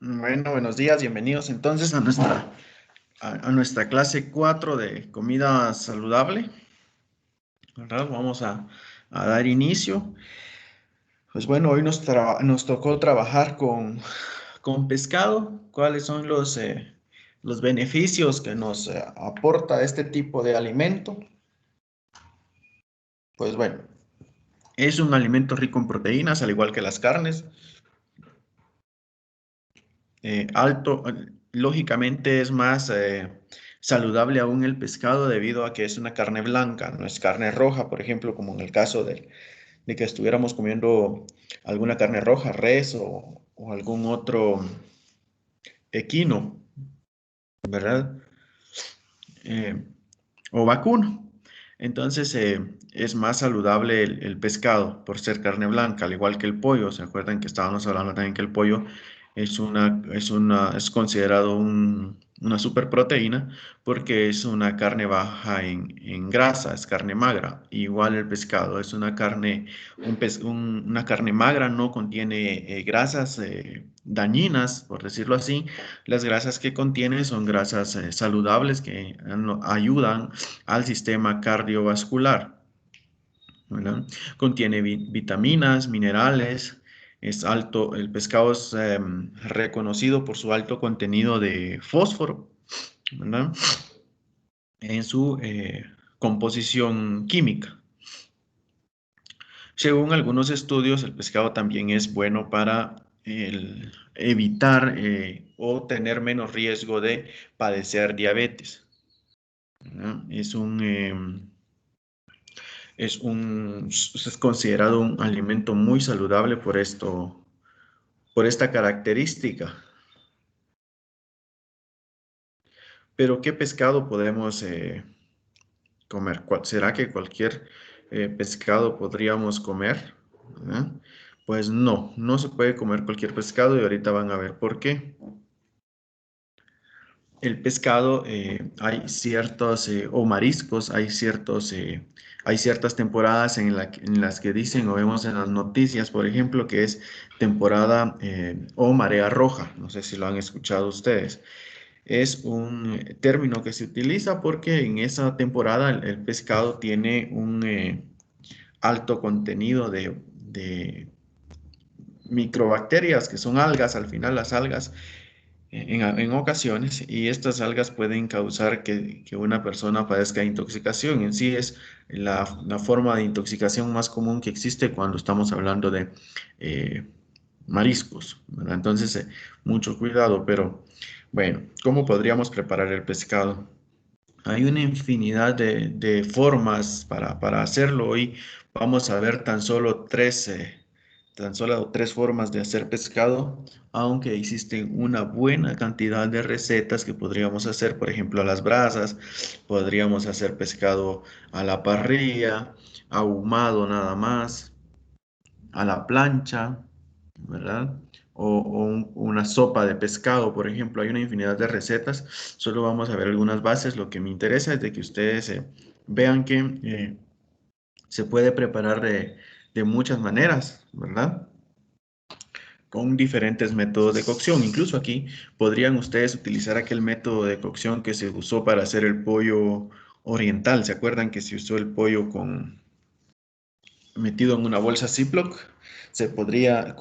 Bueno, buenos días, bienvenidos entonces a nuestra clase 4 de comida saludable, ¿verdad? Vamos a dar inicio. Pues bueno, hoy nos tocó trabajar con pescado. ¿Cuáles son los beneficios que nos aporta este tipo de alimento? Pues bueno, es un alimento rico en proteínas, al igual que las carnes. Alto, lógicamente es más saludable aún el pescado debido a que es una carne blanca, no es carne roja, por ejemplo, como en el caso de que estuviéramos comiendo alguna carne roja, res o algún otro equino, ¿verdad? Eh, o vacuno. Entonces es más saludable el pescado por ser carne blanca, al igual que el pollo. ¿Se acuerdan que estábamos hablando también que el pollo es considerado una superproteína porque es una carne baja en grasa, es carne magra? Igual el pescado es una carne, una carne magra, no contiene grasas dañinas, por decirlo así. Las grasas que contiene son grasas saludables que ayudan al sistema cardiovascular, ¿verdad? Contiene vitaminas, minerales, es alto, el pescado es reconocido por su alto contenido de fósforo, ¿verdad? En su composición química. Según algunos estudios, el pescado también es bueno para evitar o tener menos riesgo de padecer diabetes, ¿verdad? Es considerado un alimento muy saludable por esta característica. Pero ¿qué pescado podemos comer? ¿Será que cualquier pescado podríamos comer? ¿Verdad? Pues no, no se puede comer cualquier pescado y ahorita van a ver por qué. El pescado, hay ciertos, o mariscos, hay ciertas temporadas en las que dicen o vemos en las noticias, por ejemplo, que es temporada o marea roja. No sé si lo han escuchado ustedes. Es un término que se utiliza porque en esa temporada el pescado tiene un alto contenido de microbacterias, que son algas, al final las algas en ocasiones, y estas algas pueden causar que una persona padezca intoxicación. En sí es la forma de intoxicación más común que existe cuando estamos hablando de eh, mariscos, ¿verdad? Entonces, mucho cuidado, pero bueno, ¿cómo podríamos preparar el pescado? Hay una infinidad de formas para hacerlo. Hoy vamos a ver tan solo tres formas de hacer pescado, aunque existen una buena cantidad de recetas que podríamos hacer, por ejemplo, a las brasas, podríamos hacer pescado a la parrilla, ahumado nada más, a la plancha, ¿verdad? Una sopa de pescado, por ejemplo. Hay una infinidad de recetas. Solo vamos a ver algunas bases. Lo que me interesa es de que ustedes vean que se puede preparar de muchas maneras, ¿verdad? Con diferentes métodos de cocción. Incluso aquí podrían ustedes utilizar aquel método de cocción que se usó para hacer el pollo oriental. ¿Se acuerdan que se usó el pollo metido en una bolsa Ziploc? Se podría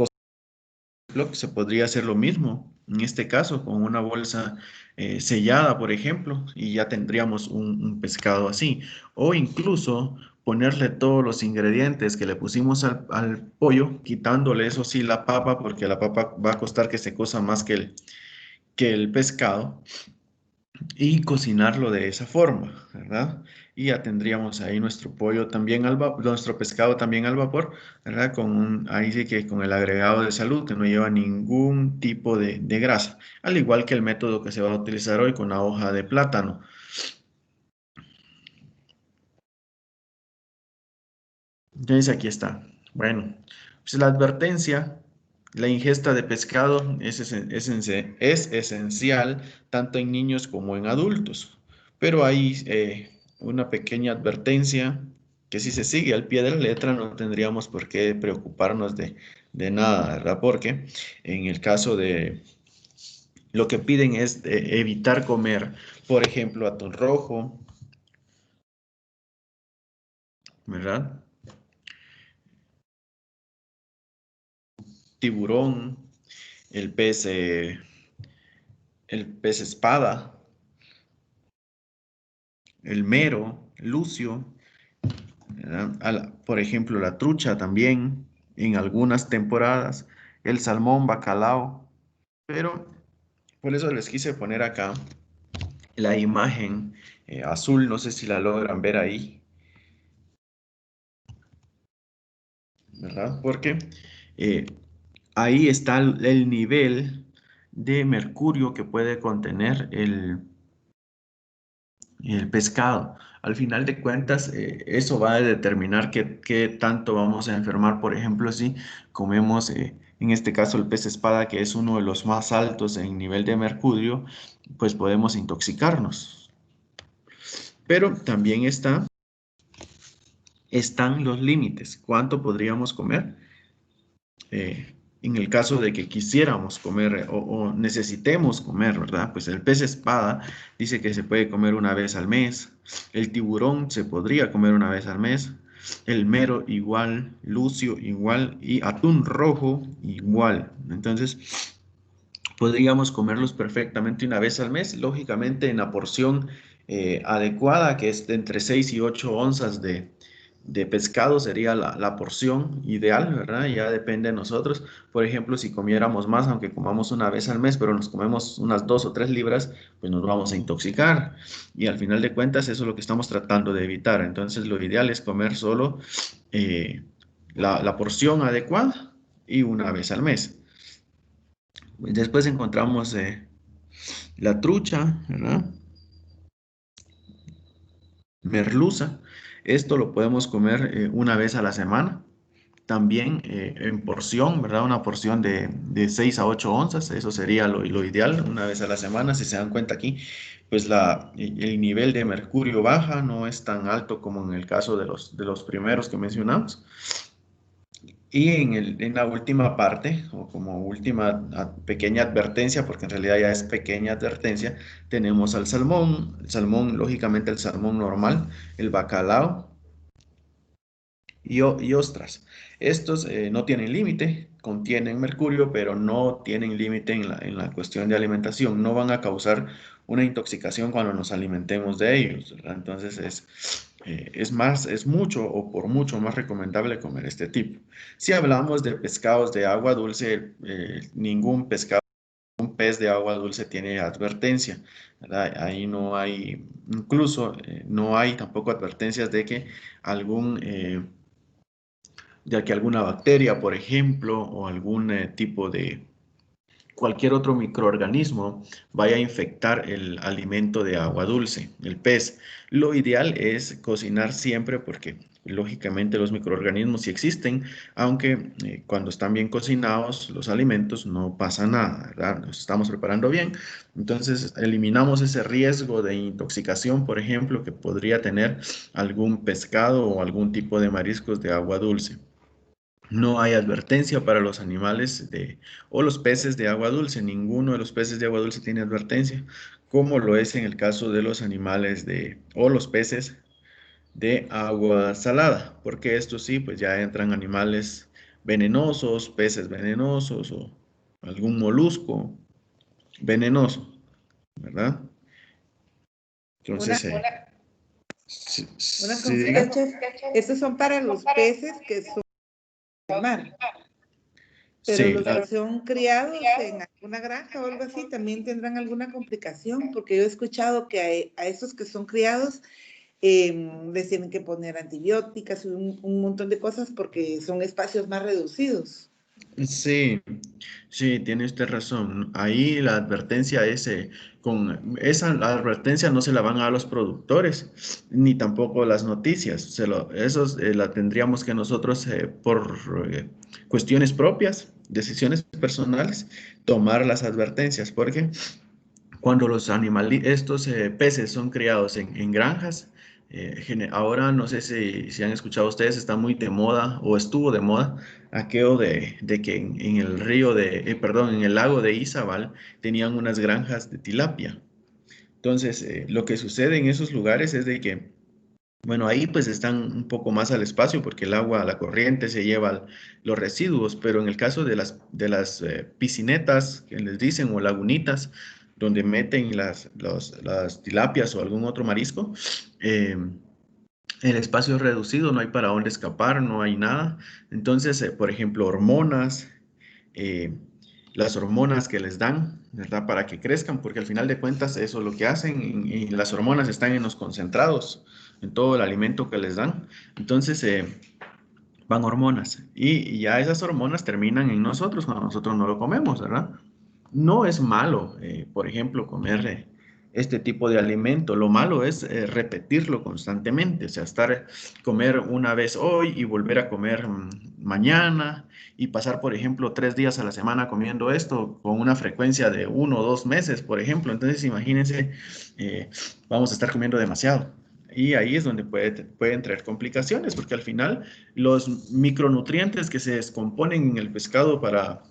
se podría hacer lo mismo, en este caso, con una bolsa sellada, por ejemplo, y ya tendríamos un pescado así. O incluso ponerle todos los ingredientes que le pusimos al pollo, quitándole eso sí la papa, porque la papa va a costar que se cosa más que el pescado, y cocinarlo de esa forma, ¿verdad? Y ya tendríamos ahí nuestro pollo también nuestro pescado también al vapor, ¿verdad? Ahí sí que con el agregado de salud que no lleva ningún tipo de grasa, al igual que el método que se va a utilizar hoy con la hoja de plátano. Entonces aquí está. Bueno, pues la advertencia, la ingesta de pescado es esencial tanto en niños como en adultos, pero hay una pequeña advertencia que si se sigue al pie de la letra no tendríamos por qué preocuparnos de nada, ¿verdad? Porque en el caso Lo que piden es evitar comer, por ejemplo, atún rojo, ¿verdad? Tiburón, el pez, eh, el pez espada, el mero, lucio, ¿verdad? Por ejemplo, la trucha también, en algunas temporadas, el salmón, bacalao, pero por eso les quise poner acá la imagen azul, no sé si la logran ver ahí, ¿verdad? Porque eh, ahí está el nivel de mercurio que puede contener el pescado. Al final de cuentas, eso va a determinar qué tanto vamos a enfermar. Por ejemplo, si comemos, en este caso, el pez espada, que es uno de los más altos en nivel de mercurio, pues podemos intoxicarnos. Pero también están los límites. ¿Cuánto podríamos comer? En el caso de que quisiéramos comer o necesitemos comer, ¿verdad? Pues el pez espada dice que se puede comer una vez al mes, el tiburón se podría comer una vez al mes, el mero igual, lucio igual y atún rojo igual. Entonces, podríamos comerlos perfectamente una vez al mes, lógicamente en la porción adecuada, que es de entre 6 y 8 onzas de pescado sería la porción ideal, ¿verdad? Ya depende de nosotros. Por ejemplo, si comiéramos más, aunque comamos una vez al mes, pero nos comemos unas 2 o 3 libras, pues nos vamos a intoxicar. Y al final de cuentas, eso es lo que estamos tratando de evitar. Entonces, lo ideal es comer solo eh, la porción adecuada y una vez al mes. Después encontramos la trucha, ¿verdad? Merluza. Esto lo podemos comer una vez a la semana. También en porción, ¿verdad? Una porción de 6 a 8 onzas. Eso sería lo ideal, una vez a la semana. Si se dan cuenta aquí, pues el nivel de mercurio baja, no es tan alto como en el caso de los primeros que mencionamos. Y en la última parte, o como última pequeña advertencia, porque en realidad ya es pequeña advertencia, tenemos al salmón, lógicamente el salmón normal, el bacalao y ostras. Estos no tienen límite, contienen mercurio, pero no tienen límite en la cuestión de alimentación. No van a causar una intoxicación cuando nos alimentemos de ellos, ¿verdad? Entonces es mucho o por mucho más recomendable comer este tipo. Si hablamos de pescados de agua dulce, ningún pescado, un pez de agua dulce tiene advertencia, ¿verdad? Ahí no hay, incluso no hay tampoco advertencias de que algún ya que alguna bacteria, por ejemplo, o algún tipo de cualquier otro microorganismo vaya a infectar el alimento de agua dulce, el pez. Lo ideal es cocinar siempre porque lógicamente los microorganismos sí existen, aunque cuando están bien cocinados los alimentos no pasa nada, ¿verdad? Nos estamos preparando bien. Entonces eliminamos ese riesgo de intoxicación, por ejemplo, que podría tener algún pescado o algún tipo de mariscos de agua dulce. No hay advertencia para los animales o los peces de agua dulce. Ninguno de los peces de agua dulce tiene advertencia, como lo es en el caso de los animales o los peces de agua salada, porque estos sí, pues ya entran animales venenosos, peces venenosos o algún molusco venenoso, ¿verdad? Una, Entonces, sí, una sí, diga. consulta, chef. Estos son para los peces que son del mar, pero Sí, los que son criados en alguna granja o algo así también tendrán alguna complicación, porque yo he escuchado que a estos que son criados les tienen que poner antibióticas y un montón de cosas porque son espacios más reducidos. sí, sí, tiene usted razón. Ahí la advertencia es, con esa la advertencia no se la van a dar los productores, ni tampoco las noticias. Esos la tendríamos que nosotros, por cuestiones propias, decisiones personales, tomar las advertencias, porque cuando estos peces son criados en granjas, Ahora no sé si han escuchado ustedes, está muy de moda o estuvo de moda aquello de que en el río perdón, en el lago de Izabal tenían unas granjas de tilapia. Entonces, lo que sucede en esos lugares es de que, bueno, ahí pues están un poco más al espacio porque el agua, la corriente se lleva los residuos, pero en el caso de las piscinetas, que les dicen, o lagunitas, donde meten las tilapias o algún otro marisco, eh, el espacio es reducido, no hay para dónde escapar, no hay nada. Entonces, por ejemplo, hormonas, eh, las hormonas que les dan, ¿verdad? Para que crezcan, porque al final de cuentas eso es lo que hacen y las hormonas están en los concentrados, en todo el alimento que les dan. Entonces, van hormonas y ya esas hormonas terminan en nosotros cuando nosotros no lo comemos, ¿verdad? No es malo, por ejemplo, comer este tipo de alimento. Lo malo es repetirlo constantemente, o sea, comer una vez hoy y volver a comer mañana y pasar, por ejemplo, 3 días a la semana comiendo esto con una frecuencia de 1 o 2 meses, por ejemplo. Entonces, imagínense, eh, vamos a estar comiendo demasiado. Y ahí es donde pueden traer complicaciones, porque al final los micronutrientes que se descomponen en el pescado para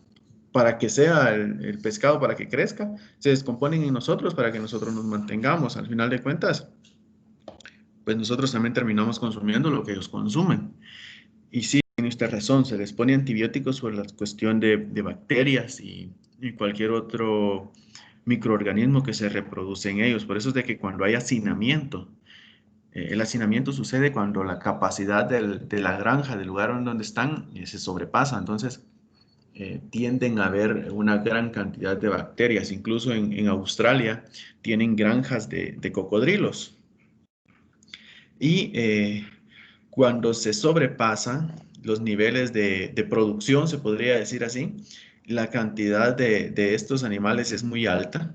que sea el pescado, para que crezca, se descomponen en nosotros para que nosotros nos mantengamos. Al final de cuentas, pues nosotros también terminamos consumiendo lo que ellos consumen. Y sí, tiene usted razón, se les pone antibióticos por la cuestión de bacterias y cualquier otro microorganismo que se reproduce en ellos. Por eso es de que cuando hay hacinamiento, el hacinamiento sucede cuando la capacidad de la granja, del lugar en donde están, se sobrepasa. Entonces, tienden a haber una gran cantidad de bacterias. Incluso en Australia tienen granjas de cocodrilos. Y cuando se sobrepasan los niveles de producción, se podría decir así, la cantidad de estos animales es muy alta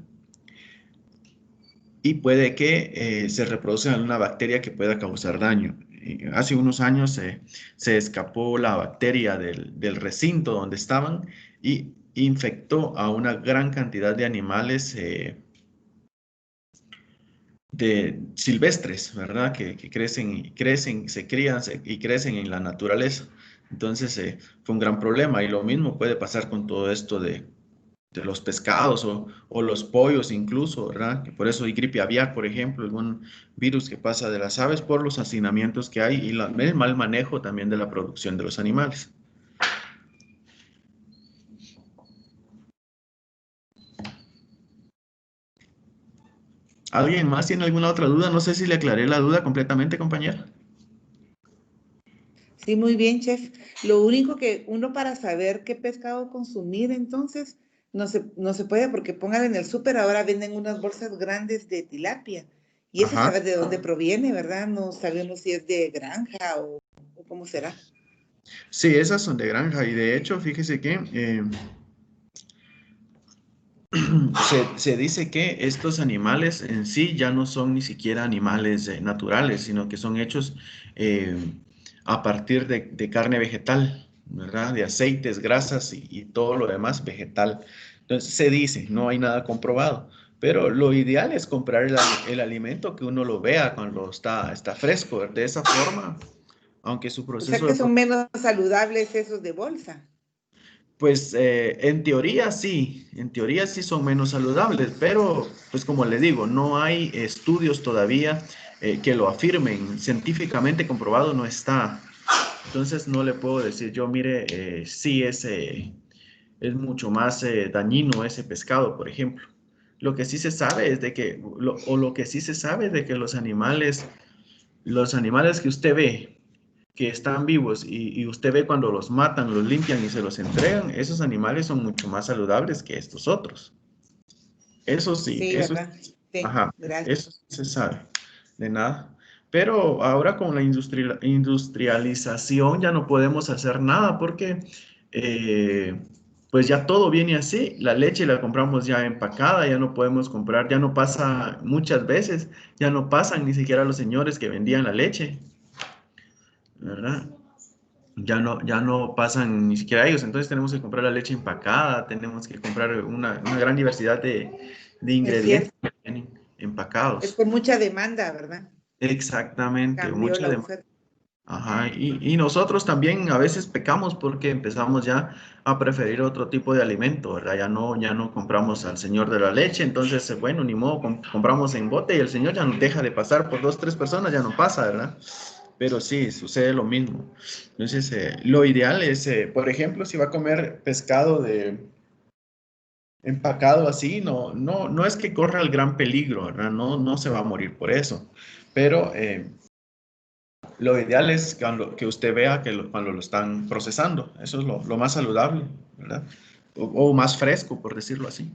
y puede que se reproduzca una bacteria que pueda causar daño. Hace unos años se escapó la bacteria del recinto donde estaban y infectó a una gran cantidad de animales silvestres, ¿verdad? Que crecen y crecen, se crían y crecen en la naturaleza. Entonces fue un gran problema y lo mismo puede pasar con todo esto de los pescados o los pollos incluso, ¿verdad? Que por eso hay gripe aviar, por ejemplo, algún virus que pasa de las aves por los hacinamientos que hay y el mal manejo también de la producción de los animales. ¿Alguien más tiene alguna otra duda? No sé si le aclaré la duda completamente, compañera. Sí, muy bien, chef. Lo único que uno para saber qué pescado consumir, entonces, no se puede porque pongan en el súper, ahora venden unas bolsas grandes de tilapia. Y ese Ajá. saber de dónde proviene, ¿verdad? No sabemos si es de granja o cómo será. Sí, esas son de granja y de hecho, fíjese que se dice que estos animales en sí ya no son ni siquiera animales naturales, sino que son hechos eh, a partir de carne vegetal, ¿verdad? De aceites, grasas y todo lo demás vegetal. Entonces se dice, no hay nada comprobado, pero lo ideal es comprar el alimento que uno lo vea cuando está fresco. De esa forma, aunque su O sea proceso que de... son menos saludables esos de bolsa. Pues en teoría sí son menos saludables, pero pues como les digo, no hay estudios todavía que lo afirmen, científicamente comprobado no está. Entonces no le puedo decir yo, mire, sí es mucho más dañino ese pescado, por ejemplo. Lo que sí se sabe es de que, lo que sí se sabe es de que los animales que usted ve que están vivos y usted ve cuando los matan, los limpian y se los entregan, esos animales son mucho más saludables que estos otros. Eso sí, Sí, eso, ¿verdad? Sí, ajá, gracias. eso sí se sabe, de nada. Pero ahora con la industrialización ya no podemos hacer nada porque eh, pues ya todo viene así. La leche la compramos ya empacada, ya no podemos comprar, ya no pasa muchas veces, ya no pasan ni siquiera los señores que vendían la leche, ¿verdad? Ya no pasan ni siquiera ellos, entonces tenemos que comprar la leche empacada, tenemos que comprar una gran diversidad de Es ingredientes cierto. que vienen Es empacados. por mucha demanda, ¿verdad? Exactamente, Cambió mucha la demanda. oferta. Ajá, y nosotros también a veces pecamos porque empezamos ya a preferir otro tipo de alimento, ¿verdad? Ya no compramos al señor de la leche, entonces, bueno, ni modo, compramos en bote y el señor ya no deja de pasar por dos, tres personas, ya no pasa, ¿verdad? Pero sí, sucede lo mismo. Entonces, lo ideal es, por ejemplo, si va a comer pescado de empacado así, no es que corra el gran peligro, ¿verdad? No se va a morir por eso, pero lo ideal es que usted vea que cuando lo están procesando. Eso es lo más saludable, ¿verdad? O más fresco, por decirlo así.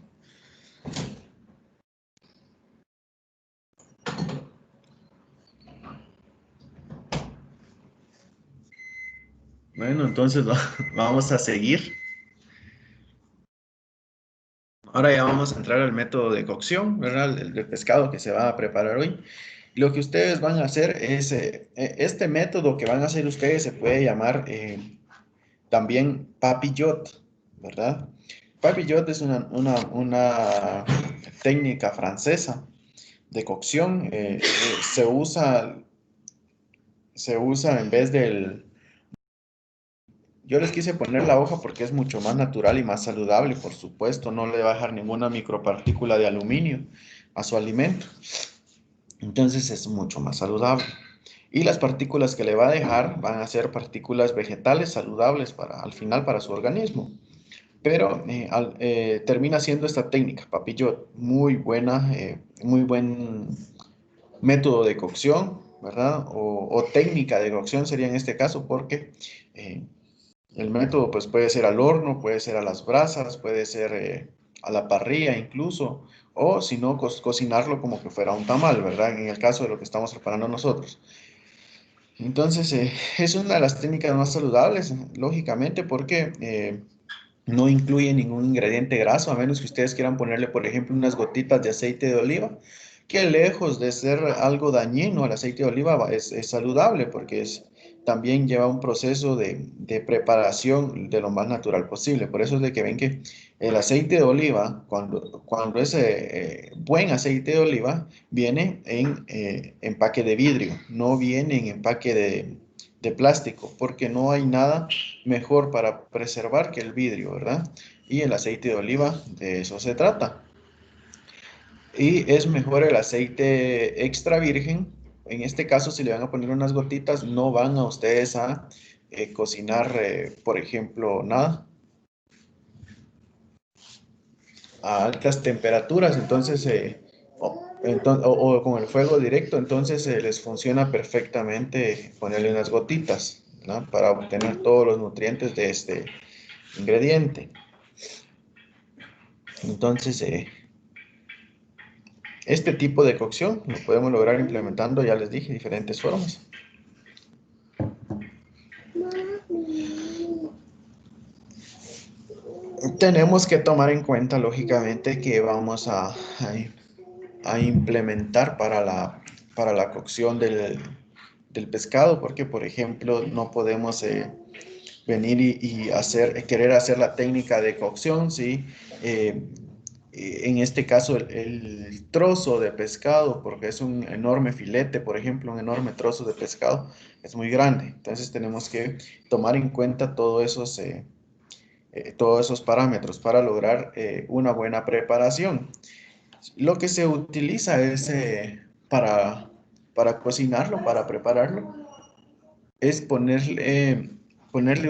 Bueno, entonces vamos a seguir. Ahora ya vamos a entrar al método de cocción, ¿verdad? El pescado que se va a preparar hoy. Lo que ustedes van a hacer es, este método que van a hacer ustedes se puede llamar también papillot, ¿verdad? Papillot es una técnica francesa de cocción. Se usa en vez del... Yo les quise poner la hoja porque es mucho más natural y más saludable, por supuesto, no le va a dejar ninguna micropartícula de aluminio a su alimento. Entonces es mucho más saludable. Y las partículas que le va a dejar van a ser partículas vegetales saludables al final para su organismo. Pero termina siendo esta técnica, papillot, muy buena, muy buen método de cocción, ¿verdad? O técnica de cocción sería en este caso, porque eh, el método pues puede ser al horno, puede ser a las brasas, puede ser a la parrilla incluso, o si no, cocinarlo como que fuera un tamal, ¿verdad? En el caso de lo que estamos preparando nosotros. Entonces, es una de las técnicas más saludables, lógicamente, porque no incluye ningún ingrediente graso, a menos que ustedes quieran ponerle, por ejemplo, unas gotitas de aceite de oliva, que lejos de ser algo dañino, el aceite de oliva es saludable porque también lleva un proceso de preparación de lo más natural posible. Por eso es de que ven que el aceite de oliva, cuando es buen aceite de oliva, viene en empaque de vidrio, no viene en empaque de plástico, porque no hay nada mejor para preservar que el vidrio, ¿verdad? Y el aceite de oliva, de eso se trata. Y es mejor el aceite extra virgen. En este caso, si le van a poner unas gotitas, no van a ustedes a cocinar, por ejemplo, nada a altas temperaturas, entonces, o con el fuego directo, entonces les funciona perfectamente ponerle unas gotitas, ¿no? Para obtener todos los nutrientes de este ingrediente. Entonces, este tipo de cocción lo podemos lograr implementando, ya les dije, diferentes formas. Tenemos que tomar en cuenta, lógicamente, que vamos a implementar para la cocción del pescado, porque, por ejemplo, no podemos venir y querer hacer la técnica de cocción, ¿sí? Eh, en este caso, el trozo de pescado, porque es un enorme filete, por ejemplo, un enorme trozo de pescado, es muy grande. Entonces tenemos que tomar en cuenta todos esos parámetros para lograr una buena preparación. Lo que se utiliza es para cocinarlo, para prepararlo, es ponerle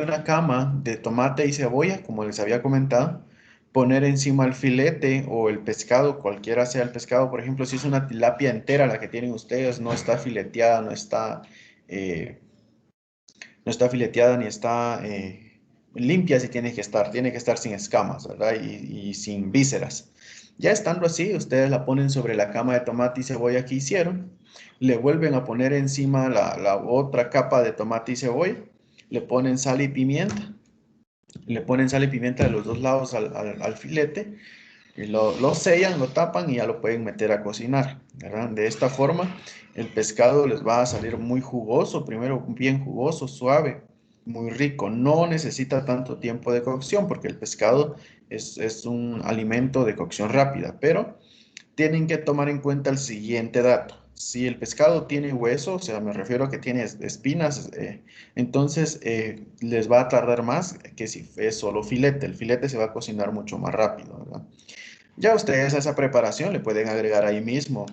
una cama de tomate y cebolla, como les había comentado, poner encima el filete o el pescado, cualquiera sea el pescado, por ejemplo, si es una tilapia entera la que tienen ustedes, no está fileteada, eh, no está fileteada ni está limpia, si tiene que estar sin escamas, ¿verdad? Y sin vísceras. Ya estando así, ustedes la ponen sobre la cama de tomate y cebolla que hicieron, le vuelven a poner encima la otra capa de tomate y cebolla, le ponen sal y pimienta, le ponen sal y pimienta de los dos lados al filete, y lo sellan, lo tapan y ya lo pueden meter a cocinar, ¿verdad? De esta forma, el pescado les va a salir muy jugoso, primero bien jugoso, suave, muy rico. No necesita tanto tiempo de cocción porque el pescado es un alimento de cocción rápida, pero tienen que tomar en cuenta el siguiente dato. si el pescado tiene hueso, o sea, me refiero a que tiene espinas, entonces les va a tardar más que si es solo filete. El filete se va a cocinar mucho más rápido, ¿verdad? Ya ustedes a esa preparación le pueden agregar ahí mismo,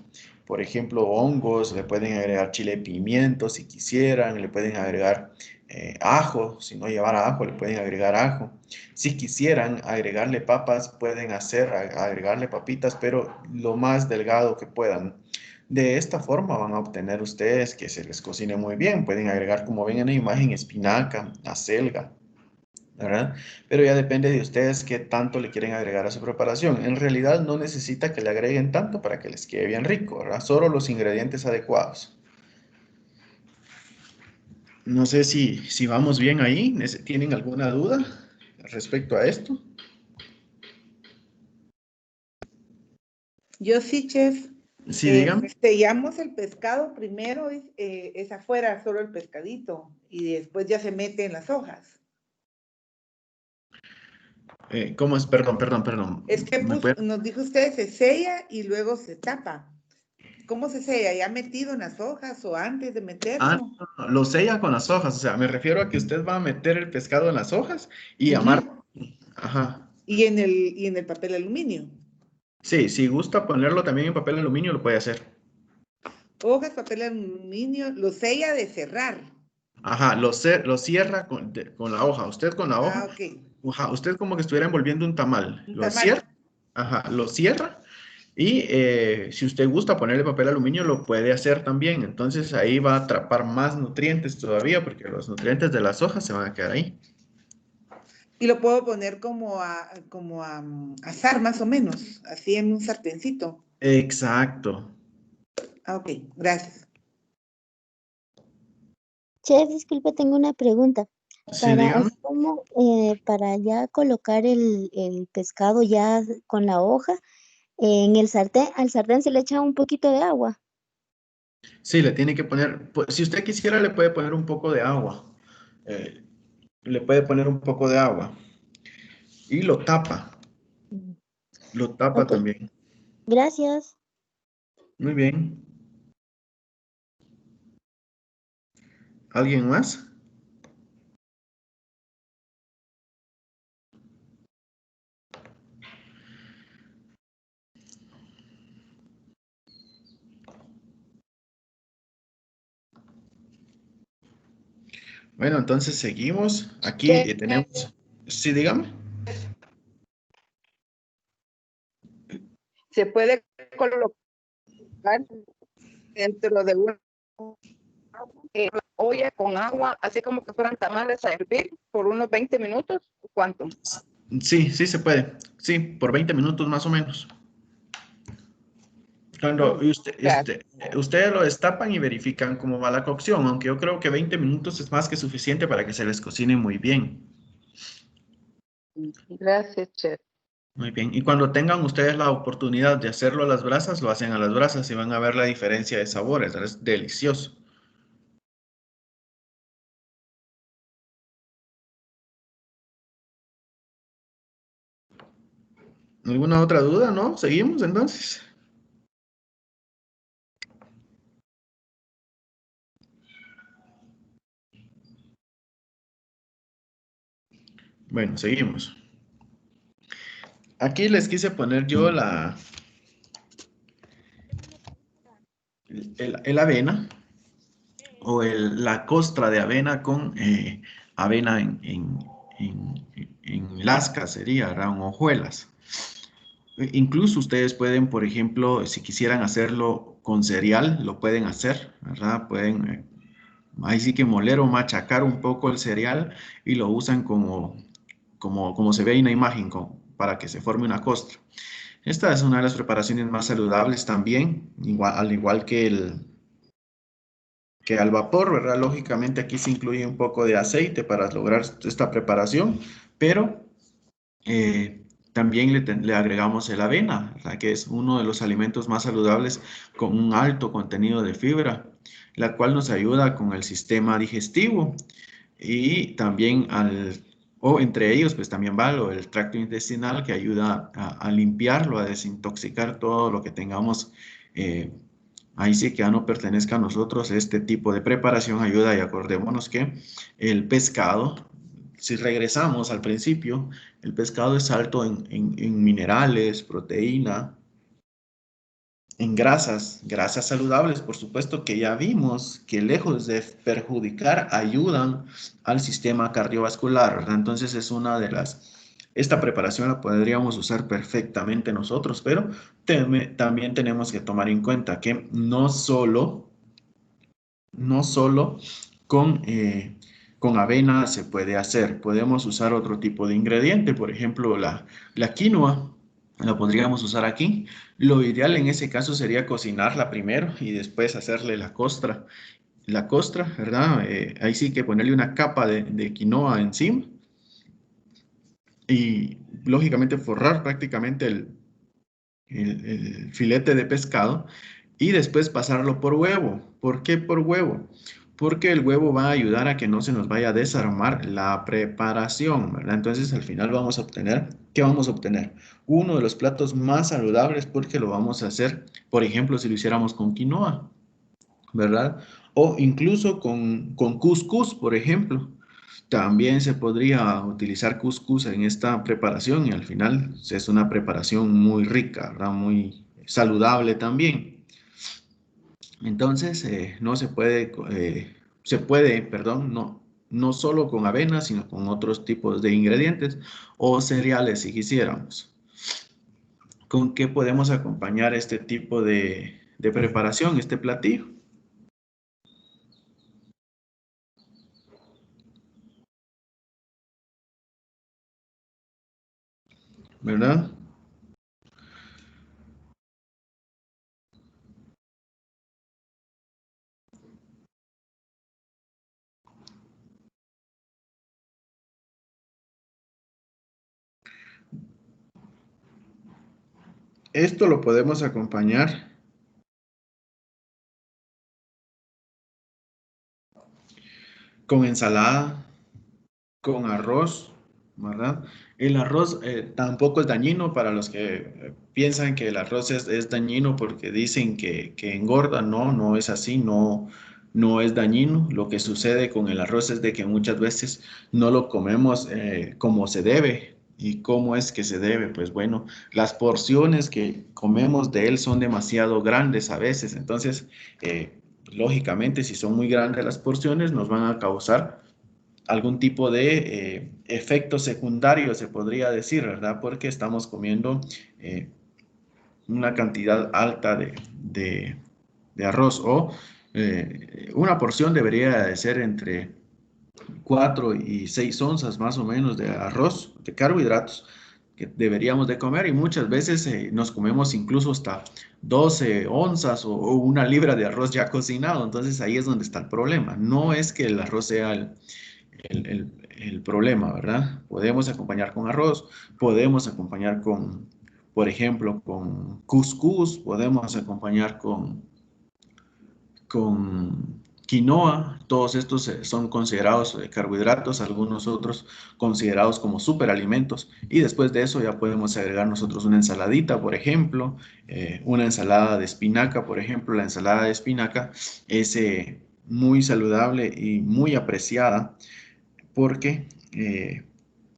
por ejemplo, hongos, le pueden agregar chile pimiento si quisieran, le pueden agregar ajo, si no llevara ajo, le pueden agregar ajo. Si quisieran agregarle papas, pueden agregarle papitas, pero lo más delgado que puedan. De esta forma van a obtener ustedes que se les cocine muy bien. Pueden agregar, como ven en la imagen, espinaca, acelga, ¿verdad? Pero ya depende de ustedes qué tanto le quieren agregar a su preparación. En realidad no necesita que le agreguen tanto para que les quede bien rico, ¿verdad? Solo los ingredientes adecuados. No sé si vamos bien ahí. ¿Tienen alguna duda respecto a esto? Yo sí, chef. Sí, dígame. Sellamos el pescado primero, es afuera solo el pescadito y después ya se mete en las hojas. ¿Cómo es? Perdón, perdón, perdón. Es que ¿Me puede- nos dijo usted, se sella y luego se tapa. ¿Cómo se sella? ¿Ya metido en las hojas o antes de Ah, meterlo? no, no, lo sella con las hojas. O sea, me refiero a que usted va a meter el pescado en las hojas y amarra. Ujú. Ajá. Y en el papel aluminio. Sí, si gusta ponerlo también en papel aluminio, lo puede hacer. Hojas, papel aluminio, lo sella de cerrar. Ajá, lo cierra con la hoja. Usted con la Ah, hoja, ok. ajá, usted como que estuviera envolviendo un tamal. Un Lo tamal. cierra, ajá, lo cierra y si usted gusta ponerle papel aluminio, lo puede hacer también. Entonces ahí va a atrapar más nutrientes todavía porque los nutrientes de las hojas se van a quedar ahí. Y lo puedo poner como a asar más o menos, así en un sartencito. Exacto. Ah, ok, gracias. Chef, disculpe, tengo una pregunta. Sí, Para, dígame. así como para ya colocar el pescado ya con la hoja, en el sartén, al sartén se le echa un poquito de agua. Sí, le tiene que poner, pues, si usted quisiera, le puede poner un poco de agua. Eh, le puede poner un poco de agua y lo tapa. Mm. Lo tapa Ok, también. gracias. Muy bien. ¿Alguien más? Bueno, entonces seguimos. Aquí Chef, tenemos, sí, dígame. se puede colocar dentro de una olla con agua, así como que fueran tamales a hervir por unos 20 minutos. ¿Cuánto? Sí, sí se puede. Sí, por 20 minutos más o menos. Cuando Mm, gracias. ustedes lo destapan y verifican cómo va la cocción, aunque yo creo que 20 minutos es más que suficiente para que se les cocine muy bien. Gracias, chef. Muy bien. Y cuando tengan ustedes la oportunidad de hacerlo a las brasas, lo hacen a las brasas y van a ver la diferencia de sabores. Es delicioso. ¿Alguna otra duda? ¿No? ¿Seguimos entonces? Bueno, seguimos. Aquí les quise poner yo el avena o la costra de avena con avena en lasca sería, ¿verdad? En hojuelas. Incluso ustedes pueden, por ejemplo, si quisieran hacerlo con cereal, lo pueden hacer, ¿verdad? Pueden, ahí sí que moler o machacar un poco el cereal y lo usan como se ve en la imagen, para que se forme una costra. Esta es una de las preparaciones más saludables también, al igual que al vapor, ¿verdad? Lógicamente aquí se incluye un poco de aceite para lograr esta preparación, pero eh, también le agregamos el avena, ¿verdad? Que es uno de los alimentos más saludables con un alto contenido de fibra, la cual nos ayuda con el sistema digestivo y también o entre ellos, pues también va el tracto intestinal que ayuda a limpiarlo, a desintoxicar todo lo que tengamos ahí sí que ya no pertenezca a nosotros este tipo de preparación ayuda y acordémonos que el pescado, si regresamos al principio, el pescado es alto en minerales, proteína, en grasas, grasas saludables, por supuesto que ya vimos que lejos de perjudicar, ayudan al sistema cardiovascular, ¿verdad? Entonces es una de esta preparación la podríamos usar perfectamente nosotros, pero también tenemos que tomar en cuenta que no solo con avena se puede hacer, podemos usar otro tipo de ingrediente, por ejemplo, la quinoa, la podríamos usar aquí. Lo ideal en ese caso sería cocinarla primero y después hacerle la costra, ¿verdad? Ahí sí que ponerle una capa de quinoa encima y lógicamente forrar prácticamente el filete de pescado y después pasarlo por huevo. ¿Por qué por huevo? Porque el huevo va a ayudar a que no se nos vaya a desarmar la preparación, ¿verdad? Entonces al final vamos a obtener, ¿qué vamos a obtener? Uno de los platos más saludables porque lo vamos a hacer, por ejemplo, si lo hiciéramos con quinoa, ¿verdad? O incluso con cuscús, por ejemplo. También se podría utilizar cuscús en esta preparación y al final es una preparación muy rica, ¿verdad? Muy saludable también. Entonces, no se puede, perdón, no solo con avena, sino con otros tipos de ingredientes o cereales si quisiéramos. ¿Con qué podemos acompañar este tipo de preparación, este platillo? ¿Verdad? Esto lo podemos acompañar con ensalada, con arroz, ¿verdad? El arroz tampoco es dañino para los que piensan que el arroz es dañino porque dicen que engorda. No, no es así, no, no es dañino. Lo que sucede con el arroz es de que muchas veces no lo comemos como se debe. ¿Y cómo es que se debe? Pues bueno, las porciones que comemos de él son demasiado grandes a veces. Entonces, lógicamente, si son muy grandes las porciones, nos van a causar algún tipo de efecto secundario, se podría decir, ¿verdad? Porque estamos comiendo eh, una cantidad alta de arroz o una porción debería de ser entre 4 y 6 onzas más o menos de arroz, de carbohidratos que deberíamos de comer y muchas veces nos comemos incluso hasta 12 onzas o una libra de arroz ya cocinado, entonces ahí es donde está el problema. No es que el arroz sea el problema, ¿verdad? Podemos acompañar con arroz, podemos acompañar con, por ejemplo, con cuscús, podemos acompañar con quinoa, todos estos son considerados carbohidratos, algunos otros considerados como superalimentos, y después de eso ya podemos agregar nosotros una ensaladita, por ejemplo, una ensalada de espinaca, por ejemplo, la ensalada de espinaca es muy saludable y muy apreciada porque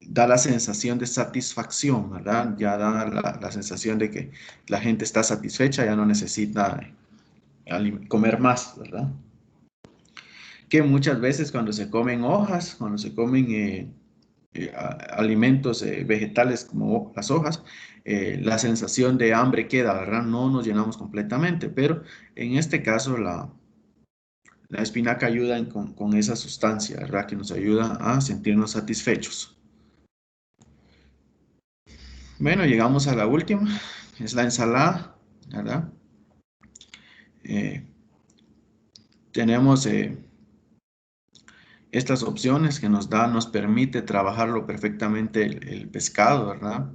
da la sensación de satisfacción, ¿verdad? Ya da la sensación de que la gente está satisfecha, ya no necesita comer más, ¿verdad? Que muchas veces cuando se comen hojas, cuando se comen alimentos vegetales como las hojas, la sensación de hambre queda, ¿verdad? No nos llenamos completamente, pero en este caso la espinaca ayuda con esa sustancia, ¿verdad? Que nos ayuda a sentirnos satisfechos. Bueno, llegamos a la última, es la ensalada, ¿verdad? Eh, tenemos estas opciones que nos permite trabajarlo perfectamente el pescado, ¿verdad?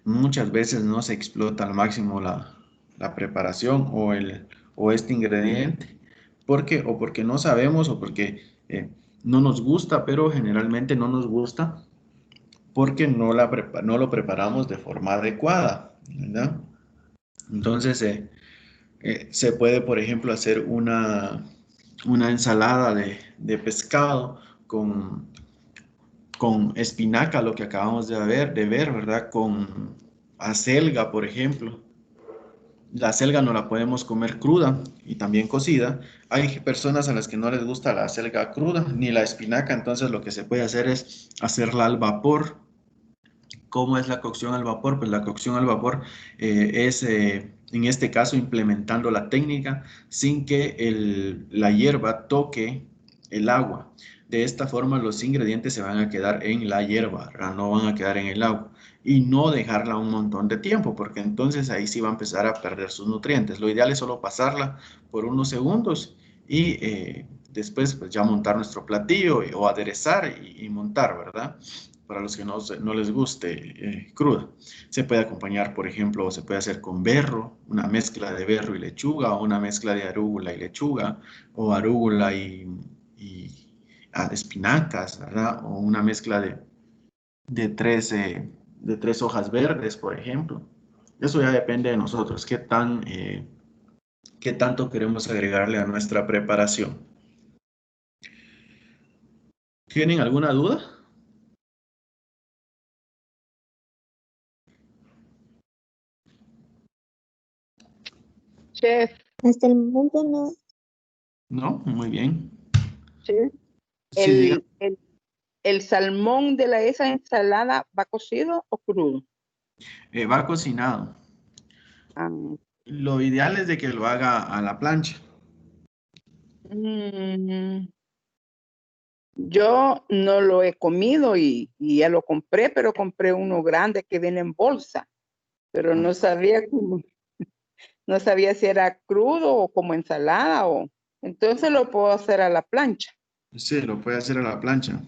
Muchas veces no se explota al máximo la preparación o este ingrediente, porque no sabemos o porque no nos gusta, pero generalmente no nos gusta porque no lo preparamos de forma adecuada, ¿verdad? Entonces, Se puede, por ejemplo, hacer una ensalada de pescado con espinaca, lo que acabamos de ver, ¿verdad? Con acelga, por ejemplo. La acelga no la podemos comer cruda y también cocida. Hay personas a las que no les gusta la acelga cruda ni la espinaca, entonces lo que se puede hacer es hacerla al vapor. ¿Cómo es la cocción al vapor? Pues la cocción al vapor es, en este caso, implementando la técnica sin que la hierba toque el agua. De esta forma, los ingredientes se van a quedar en la hierba, ¿verdad? No van a quedar en el agua. Y no dejarla un montón de tiempo, porque entonces ahí sí va a empezar a perder sus nutrientes. Lo ideal es solo pasarla por unos segundos y después pues ya montar nuestro platillo o aderezar y montar, ¿verdad? Para los que no les guste cruda. Se puede acompañar, por ejemplo, se puede hacer con berro, una mezcla de berro y lechuga, o una mezcla de arúgula y lechuga, o arúgula y espinacas, ¿verdad? O una mezcla de tres hojas verdes, por ejemplo. Eso ya depende de nosotros, qué tanto queremos agregarle a nuestra preparación. ¿Tienen alguna duda? Chef, Hasta el momento no. No, muy bien. chef, Sí, diga. el salmón de esa ensalada va cocido o crudo. Va cocinado. Ah, Lo ideal es de que lo haga a la plancha. mm, yo no lo he comido y ya lo compré, pero compré uno grande que viene en bolsa, pero no sabía si era crudo o como ensalada o entonces lo puedo hacer a la plancha. Sí, lo puede hacer a la plancha.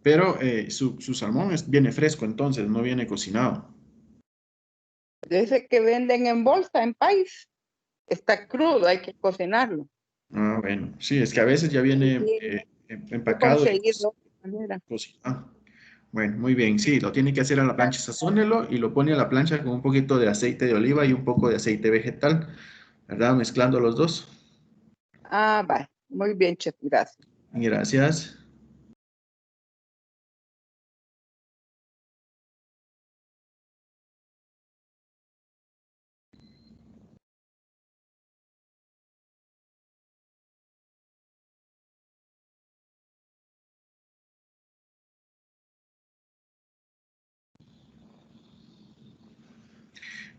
Pero su salmón viene fresco, entonces no viene cocinado. Ese que venden en bolsa en país está crudo, hay que cocinarlo. Ah, bueno. Sí, es que a veces ya Sí, viene he empacado y conseguido de otra manera. cocinado. Bueno, muy bien. Sí, lo tiene que hacer a la plancha. Sazónelo y lo pone a la plancha con un poquito de aceite de oliva y un poco de aceite vegetal, ¿verdad? Mezclando los dos. Ah, va. Muy bien, chef, gracias. Gracias.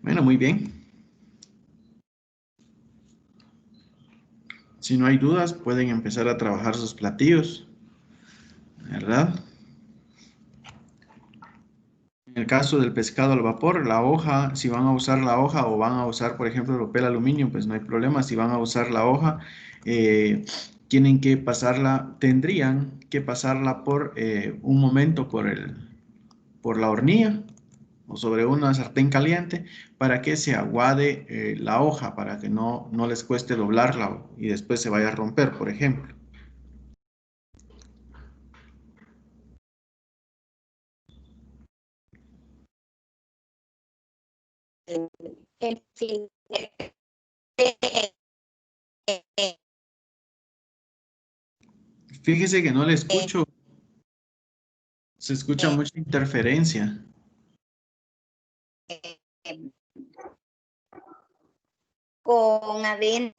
Bueno, muy bien. Si no hay dudas, pueden empezar a trabajar sus platillos, ¿verdad? En el caso del pescado al vapor, la hoja, si van a usar la hoja o van a usar, por ejemplo, el papel aluminio, pues no hay problema. Si van a usar la hoja, eh, tendrían que pasarla por un momento por la hornilla o sobre una sartén caliente para que se aguade la hoja, para que no les cueste doblarla y después se vaya a romper, por ejemplo. El fin- Fíjese que no le escucho, se escucha mucha interferencia. con avena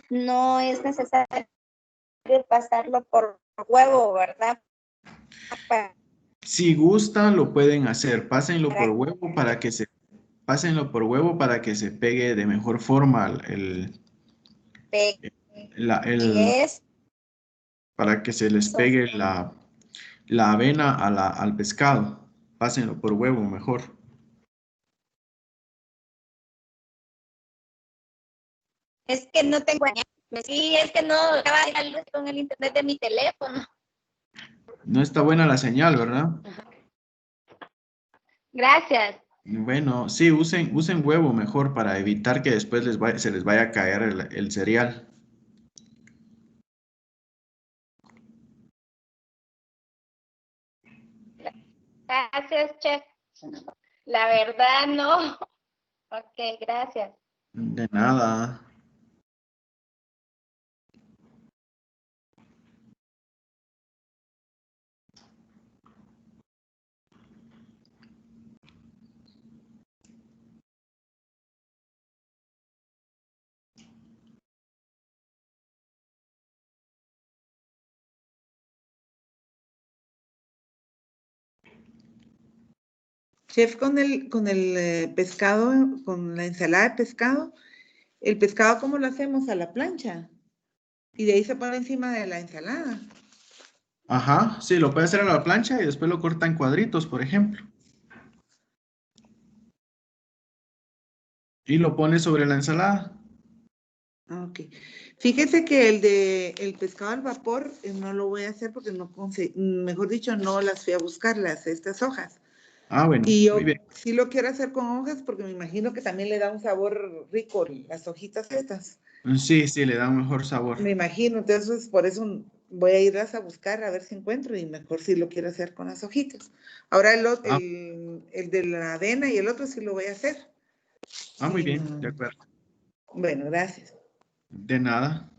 no es necesario pasarlo por huevo, ¿verdad? Para Si gustan, lo pueden hacer. Pásenlo por huevo para que se pegue de mejor forma que la- el- es para que se les pegue la avena al pescado. Pásenlo por huevo mejor. es que no tengo. Sí, es que no estaba la luz con el internet de mi teléfono. No está buena la señal, ¿verdad? Gracias. Bueno, sí, usen huevo mejor para evitar que después se les vaya a caer el cereal. Gracias, chef. La verdad, no. Ok, gracias. De nada. Chef, con el pescado, con la ensalada de pescado, ¿el pescado cómo lo hacemos? A la plancha. Y de ahí se pone encima de la ensalada. Ajá, sí, lo puede hacer a la plancha y después lo corta en cuadritos, por ejemplo. Y lo pone sobre la ensalada. Ok. Fíjese que el pescado al vapor no lo voy a hacer porque no mejor dicho, no las fui a buscar, estas hojas. Ah, bueno, Y muy yo bien. sí lo quiero hacer con hojas porque me imagino que también le da un sabor rico las hojitas estas. Sí, sí, le da un mejor sabor. Me imagino, entonces por eso voy a irlas a buscar a ver si encuentro y mejor si lo quiero hacer con las hojitas. Ahora Ah, el de la avena y el otro sí lo voy a hacer. muy Y, bien, de acuerdo. bueno, gracias. De nada.